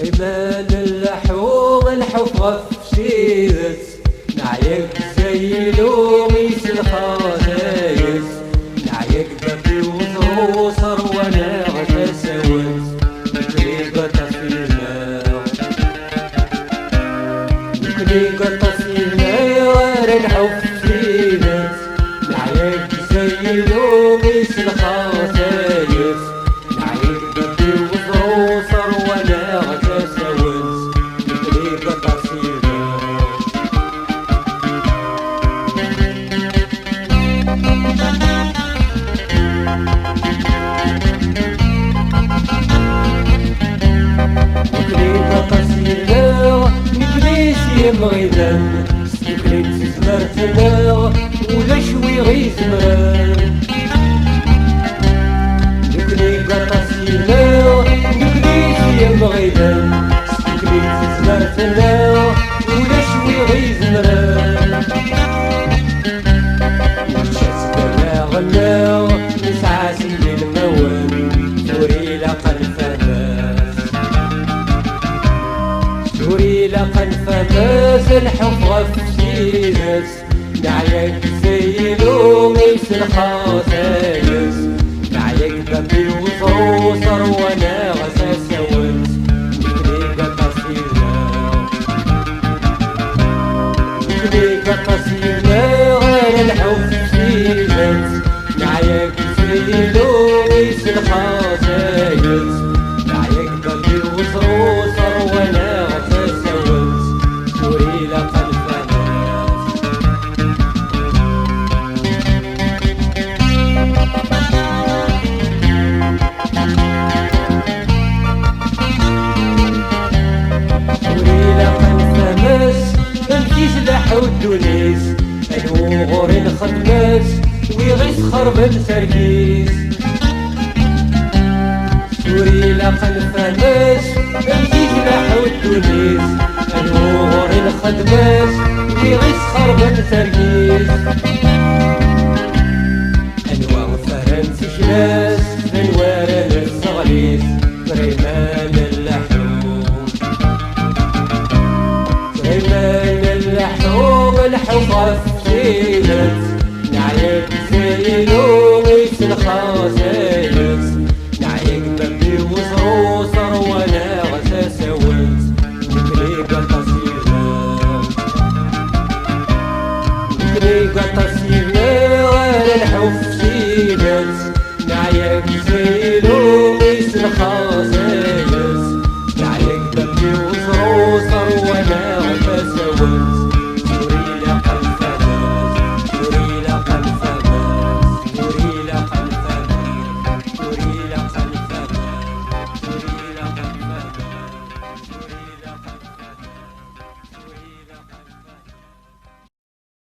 إيمان اللحوم الحفرة في شيرت نعيق زيلو ميس الخايس نعيق دبي وزروسر وانا غتساوت نكريقة تصيرنا نكريقة تصيرنا غير الحب في شيرت نعيق زيلو ميس الخايس نعيق دبي وزروسر وانا غتساوت نكريقة تصيرنا مغيدان ستكريت زمرتنا ولا شوي غي زمران نكري قطاسينا نكري يا مغيدان ستكريت زمرتنا ولا شوي غي زمران وشات كما غناو نسعى سيدي الموال توري لقى الفماس توري لقى الفماس الحفرة في شيرت نعيق زيلو ميس الخاصايس نعيق دبي وصوصر وانا غساساوت نكريقة قصيرة نكريقة قصيرة غير الحب في شيرت نعيق زيلو ميس الخاصايس نعيق دبي وصوصر وانا غساساوت توري لقى الفماس توري لقى الفماس ممشيش لحو الدونيس الوغور الخدماس ويغيس خرب سركيس توري لقى الفماس ممشيش لحو الدونيس الوغور الخدماس ويغيس خرب سركيس